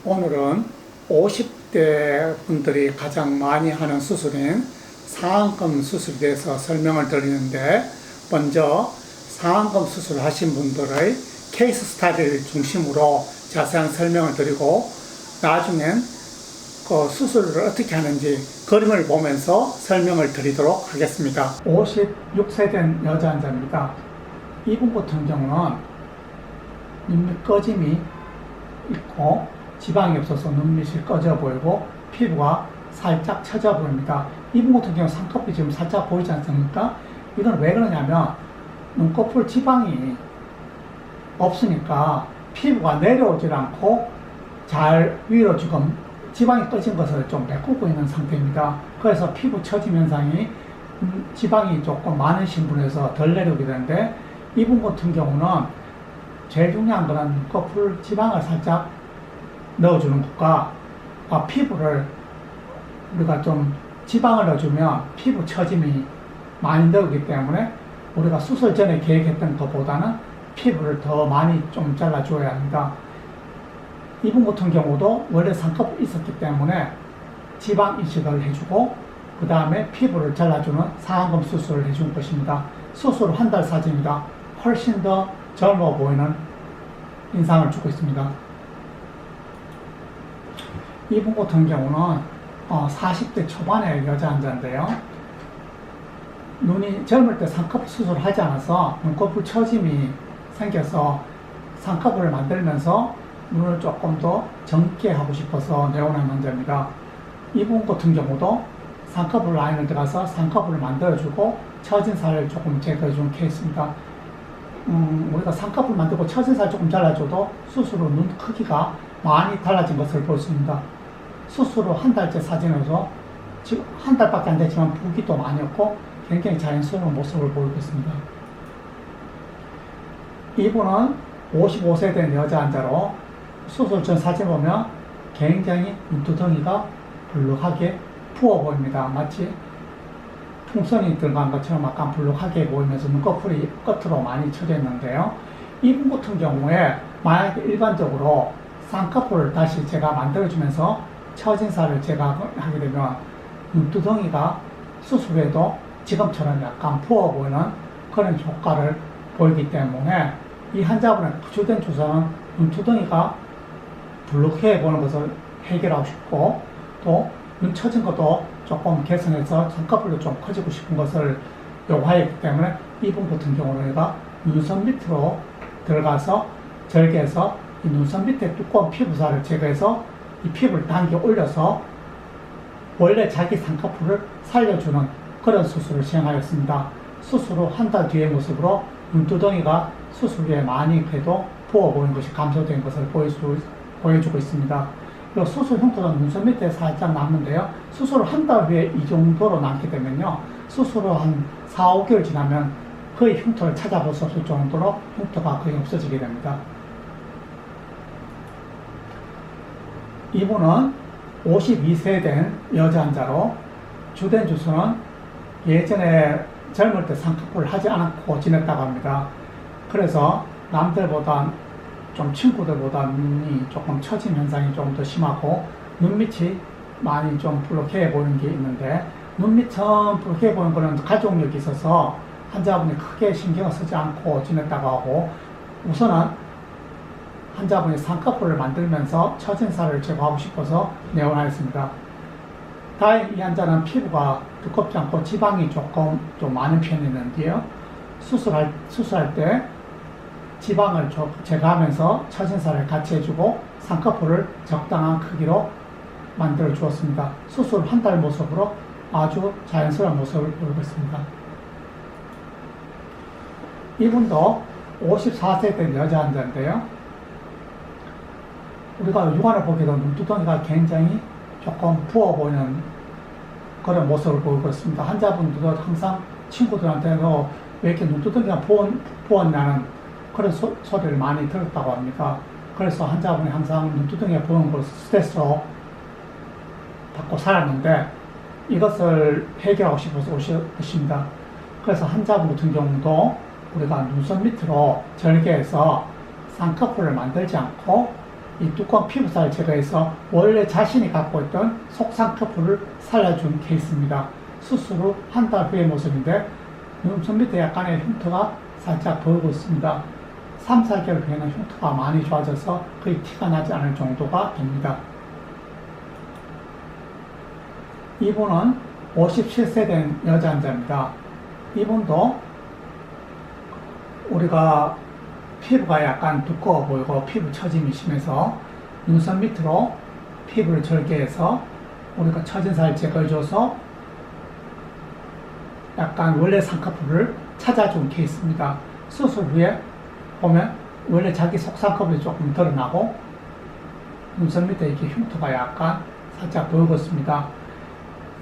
오늘은 50대 분들이 가장 많이 하는 수술인 상안검 수술에 대해서 설명을 드리는데, 먼저 상안검 수술을 하신 분들의 케이스 스타디를 중심으로 자세한 설명을 드리고, 나중엔 그 수술을 어떻게 하는지 그림을 보면서 설명을 드리도록 하겠습니다. 56세 된 여자 환자입니다. 이분 같은 경우는 눈밑 꺼짐이 있고 지방이 없어서 눈밑이 꺼져 보이고 피부가 살짝 처져 보입니다. 이분 같은 경우 쌍꺼풀이 지금 살짝 보이지 않습니까? 이건 왜 그러냐면 눈꺼풀 지방이 없으니까 피부가 내려오질 않고 잘 위로 지금 지방이 꺼진 것을 좀 메꾸고 있는 상태입니다. 그래서 피부 처짐 현상이 지방이 조금 많으신 분에서 덜 내려오게 되는데, 이분 같은 경우는 제일 중요한 거는 눈꺼풀 지방을 살짝 넣어주는 것과 피부를 우리가 좀 지방을 넣어주면 피부 처짐이 많이 넣기 때문에 우리가 수술 전에 계획했던 것보다는 피부를 더 많이 좀 잘라줘야 합니다. 이분 같은 경우도 원래 쌍꺼풀이 있었기 때문에 지방 이식을 해주고 그 다음에 피부를 잘라주는 상안검 수술을 해준 것입니다. 수술 한 달 사진입니다. 훨씬 더 젊어 보이는 인상을 주고 있습니다. 이분 같은 경우는 40대 초반의 여자 환자인데요. 눈이 젊을 때 쌍꺼풀 수술을 하지 않아서 눈꺼풀 처짐이 생겨서 쌍꺼풀을 만들면서 눈을 조금 더 젊게 하고 싶어서 내원한 환자입니다. 이분 같은 경우도 쌍꺼풀 라인을 들어가서 쌍꺼풀을 만들어주고 처진 살을 조금 제거해준 케이스입니다. 우리가 쌍꺼풀 만들고 처진 살 조금 잘라줘도 수술 후 눈 크기가 많이 달라진 것을 볼 수 있습니다. 수술 후 한 달째 사진에서 지금 한 달밖에 안 됐지만 부기도 많이 없고 굉장히 자연스러운 모습을 보이고 있습니다. 이분은 55세 된 여자 환자로 수술 전 사진 보면 굉장히 눈두덩이가 불룩하게 부어 보입니다. 마치 풍선이 들어간 것처럼 약간 불룩하게 보이면서 눈꺼풀이 끝으로 많이 쳐져 있는데요. 이분 같은 경우에 만약에 일반적으로 쌍꺼풀을 다시 제가 만들어주면서 처진 살을 제거하게 되면 눈두덩이가 수술 후에도 지금처럼 약간 부어 보이는 그런 효과를 보이기 때문에 이 환자분의 주된 주사는 눈두덩이가 불룩해 보는 것을 해결하고 싶고, 또 눈 처진 것도 조금 개선해서 쌍꺼풀도 좀 커지고 싶은 것을 요구하였기 때문에 이분 같은 경우는 우리가 눈썹 밑으로 들어가서 절개해서 이 눈썹 밑에 두꺼운 피부살을 제거해서 이 피부를 당겨 올려서 원래 자기 쌍꺼풀을 살려주는 그런 수술을 시행하였습니다. 수술 후 한 달 뒤의 모습으로 눈두덩이가 수술 후에 많이 그래도 부어 보이는 것이 감소된 것을 보여주고 있습니다. 그리고 수술 흉터는 눈썹 밑에 살짝 남는데요. 수술 한 달 후에 이 정도로 남게 되면요, 수술 후 한 4, 5개월 지나면 거의 흉터를 찾아볼 수 없을 정도로 흉터가 거의 없어지게 됩니다. 이분은 52세 된 여자 환자로 주된 주소는 예전에 젊을 때 쌍꺼풀을 하지 않고 지냈다고 합니다. 그래서 남들보다 좀 친구들보다 눈이 조금 처짐 현상이 좀 더 심하고 눈밑이 많이 좀 불룩해 보이는 게 있는데, 눈밑 처음 불룩해 보이는 거는 가족력이 있어서 환자분이 크게 신경을 쓰지 않고 지냈다고 하고, 우선은 환자분이 쌍꺼풀을 만들면서 처진 살을 제거하고 싶어서 내원하였습니다. 다행히 이 환자는 피부가 두껍지 않고 지방이 조금 좀 많은 편이었는데요. 수술할 때 지방을 제거하면서 처진 살을 같이 해주고 쌍꺼풀을 적당한 크기로 만들어 주었습니다. 수술 한 달 모습으로 아주 자연스러운 모습을 보이고 있습니다. 이분도 54세 된 여자 환자인데요. 우리가 육안을 보기에도 눈두덩이가 굉장히 조금 부어 보이는 그런 모습을 보이고 있습니다. 환자분들도 항상 친구들한테도 왜 이렇게 눈두덩이가 부었냐는 그런 소리를 많이 들었다고 합니다. 그래서 환자분이 항상 눈두덩이가 부은 것을 스트레스로 받고 살았는데 이것을 해결하고 싶어서 오십니다. 그래서 환자분 같은 경우도 우리가 눈썹 밑으로 절개해서 쌍꺼풀을 만들지 않고 이 두꺼운 피부살을 제거해서 원래 자신이 갖고 있던 속쌍꺼풀을 살려준 케이스입니다. 수술 후 한 달 후의 모습인데 눈썹 밑에 약간의 흉터가 살짝 보이고 있습니다. 3, 4개월 후에는 흉터가 많이 좋아져서 거의 티가 나지 않을 정도가 됩니다. 이분은 57세 된 여자 환자입니다. 이분도 우리가 피부가 약간 두꺼워 보이고 피부 처짐이 심해서 눈썹 밑으로 피부를 절개해서 우리가 처진 살 제거해줘서 약간 원래 쌍꺼풀을 찾아준 케이스입니다. 수술 후에 보면 원래 자기 속쌍꺼풀이 조금 드러나고 눈썹 밑에 이렇게 흉터가 약간 살짝 보이고 있습니다.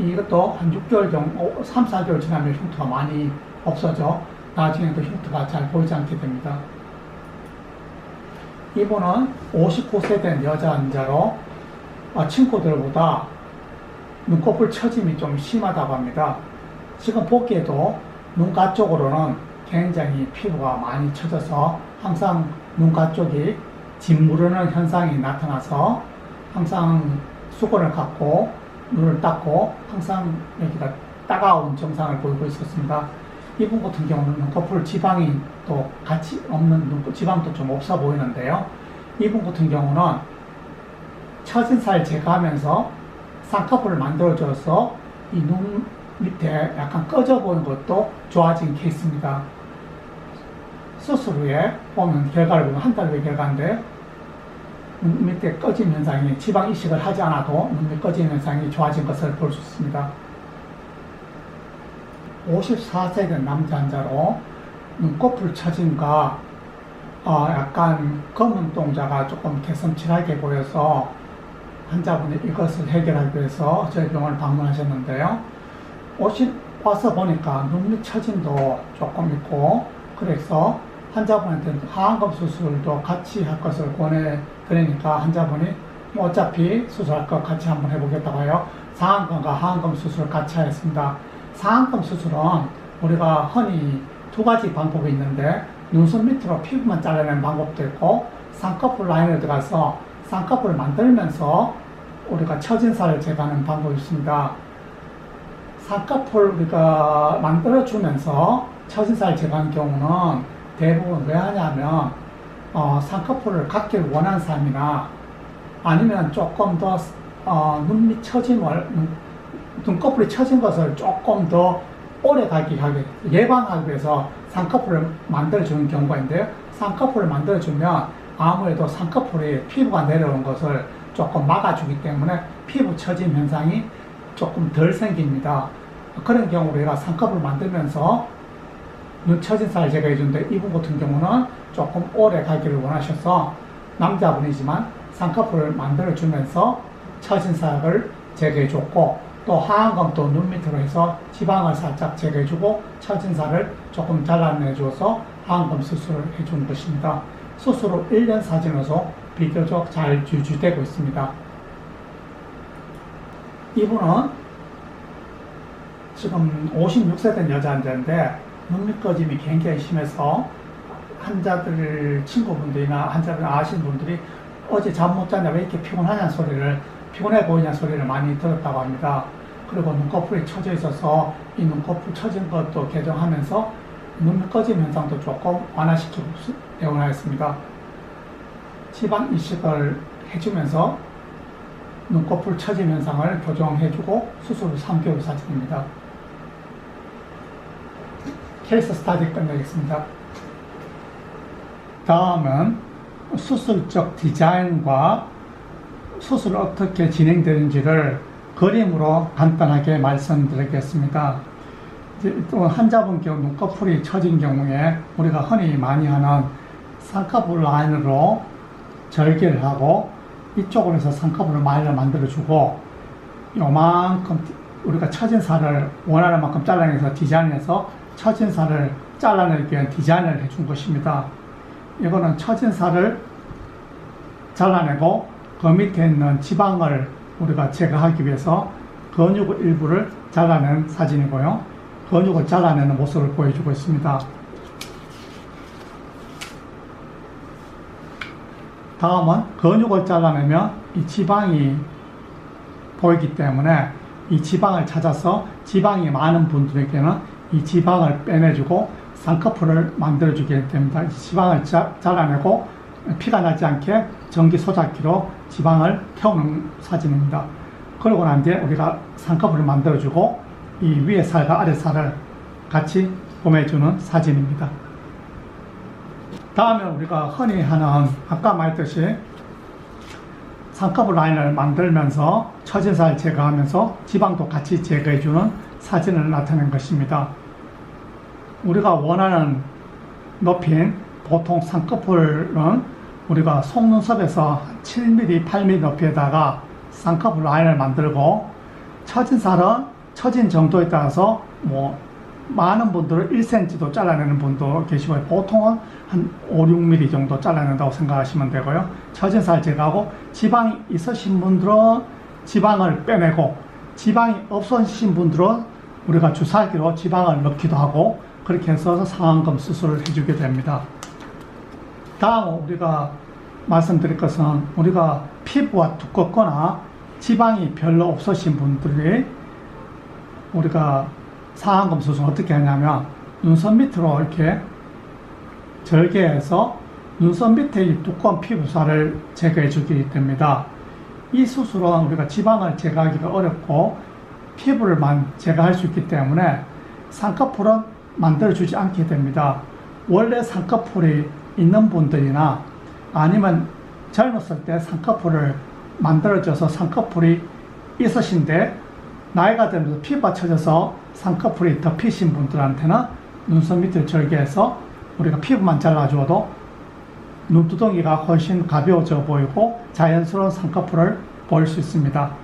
이것도 한 6개월 정도, 3, 4개월 지나면 흉터가 많이 없어져 나중에 그 흉터가 잘 보이지 않게 됩니다. 이분은 59세 된 여자 환자로 친구들보다 눈꺼풀 처짐이 좀 심하다고 합니다. 지금 보기에도 눈가 쪽으로는 굉장히 피부가 많이 처져서 항상 눈가 쪽이 짓무르는 현상이 나타나서 항상 수건을 갖고 눈을 닦고 항상 여기가 따가운 증상을 보이고 있었습니다. 이분 같은 경우는 눈꺼풀 지방이 또 같이 없는 지방도 좀 없어 보이는데요. 이분 같은 경우는 처진 살 제거하면서 쌍꺼풀을 만들어줘서 이 눈 밑에 약간 꺼져 보이는 것도 좋아진 케이스입니다. 수술 후에 보면 결과를 보면 한 달 후의 결과인데 눈 밑에 꺼진 현상이 지방 이식을 하지 않아도 눈 밑 꺼진 현상이 좋아진 것을 볼 수 있습니다. 54세 된 남자 환자로 눈꺼풀 처짐과 약간 검은 동자가 조금 개슴츠하게 보여서 환자분이 이것을 해결하기 위해서 저희 병원을 방문하셨는데요. 와서 보니까 눈 밑 처짐도 조금 있고 그래서 환자분한테 하안검 수술도 같이 할 것을 권해드리니까 환자분이 어차피 수술할 거 같이 한번 해보겠다고 해요. 상안검과 하안검 수술을 같이 하였습니다. 상안검 수술은 우리가 흔히 두 가지 방법이 있는데 눈썹 밑으로 피부만 잘라내는 방법도 있고 쌍꺼풀 라인을 들어가서 쌍꺼풀을 만들면서 우리가 처진 살을 제거하는 방법이 있습니다. 쌍꺼풀 우리가 만들어주면서 처진 살 제거하는 경우는 대부분 왜 하냐면 쌍꺼풀을 갖기를 원하는 사람이나 아니면 조금 더 눈 밑 처짐을 눈꺼풀이 처진 것을 조금 더 오래 가게 하기 예방하기 위해서 쌍꺼풀을 만들어주는 경우가 있는데요. 쌍꺼풀을 만들어주면 아무래도 쌍꺼풀이 피부가 내려오는 것을 조금 막아주기 때문에 피부 처짐 현상이 조금 덜 생깁니다. 그런 경우로 우리가 쌍꺼풀을 만들면서 눈 처진 살 제거해 주는데 이분 같은 경우는 조금 오래 가기를 원하셔서 남자분이지만 쌍꺼풀을 만들어 주면서 처진 살을 제거해 줬고 또 하안검도 눈 밑으로 해서 지방을 살짝 제거해 주고 처진 살을 조금 잘라내 줘서 하안검 수술을 해준 것입니다. 수술 후 1년 사진으로서 비교적 잘 유지되고 있습니다. 이분은 지금 56세 된 여자 환자인데 눈밑 꺼짐이 굉장히 심해서 환자들 친구분들이나 환자들 아시는 분들이 어제 잠 못 잤냐 왜 이렇게 피곤하냐 소리를 피곤해 보이냐 소리를 많이 들었다고 합니다. 그리고 눈꺼풀이 처져 있어서 이 눈꺼풀 처진 것도 개정하면서 눈밑 꺼짐 현상도 조금 완화시키고 배운하였습니다. 지방 이식을 해주면서 눈꺼풀 처짐 현상을 교정해주고 수술 후 3개월 사진입니다. 케이스 스타디 끝내겠습니다. 다음은 수술적 디자인과 수술 어떻게 진행되는지를 그림으로 간단하게 말씀드리겠습니다. 또 환자분 경우 눈꺼풀이 처진 경우에 우리가 흔히 많이 하는 쌍꺼풀 라인으로 절개를 하고 이쪽으로 해서 쌍꺼풀 라인을 만들어주고 요만큼 우리가 처진 살을 원하는 만큼 잘라내서 디자인해서 처진 살을 잘라내기 위한 디자인을 해준 것입니다. 이거는 처진 살을 잘라내고 그 밑에 있는 지방을 우리가 제거하기 위해서 근육 일부를 잘라낸 사진이고요. 근육을 잘라내는 모습을 보여주고 있습니다. 다음은 근육을 잘라내면 이 지방이 보이기 때문에 이 지방을 찾아서 지방이 많은 분들에게는 이 지방을 빼내주고 쌍꺼풀을 만들어주게 됩니다. 이 지방을 잘라내고 피가 나지 않게 전기 소작기로 지방을 태우는 사진입니다. 그러고 난 뒤에 우리가 쌍꺼풀을 만들어주고 이 위에 살과 아래 살을 같이 봄해주는 사진입니다. 다음에 우리가 흔히 하는 아까 말했듯이 쌍꺼풀 라인을 만들면서 처진 살 제거하면서 지방도 같이 제거해주는 사진을 나타낸 것입니다. 우리가 원하는 높이인 보통 쌍꺼풀은 우리가 속눈썹에서 7mm, 8mm 높이에다가 쌍꺼풀 라인을 만들고 처진 살은 처진 정도에 따라서 많은 분들은 1cm도 잘라내는 분도 계시고요. 보통은 한 5, 6mm 정도 잘라낸다고 생각하시면 되고요. 처진 살 제거하고 지방이 있으신 분들은 지방을 빼내고 지방이 없으신 분들은 우리가 주사기로 지방을 넣기도 하고 그렇게 해서 상안검 수술을 해주게 됩니다. 다음 우리가 말씀드릴 것은 우리가 피부가 두껍거나 지방이 별로 없으신 분들이 우리가 상안검 수술을 어떻게 하냐면 눈썹 밑으로 이렇게 절개해서 눈썹 밑에 이 두꺼운 피부살을 제거해 주게 됩니다. 이 수술은 우리가 지방을 제거하기가 어렵고 피부를만 제거할 수 있기 때문에 쌍꺼풀은 만들어주지 않게 됩니다. 원래 쌍꺼풀이 있는 분들이나 아니면 젊었을 때 쌍꺼풀을 만들어줘서 쌍꺼풀이 있으신데 나이가 들면서 피부가 처져서 쌍꺼풀이 덮이신 분들한테는 눈썹 밑을 절개해서 우리가 피부만 잘라주어도 눈두덩이가 훨씬 가벼워져 보이고 자연스러운 쌍꺼풀을 보일 수 있습니다.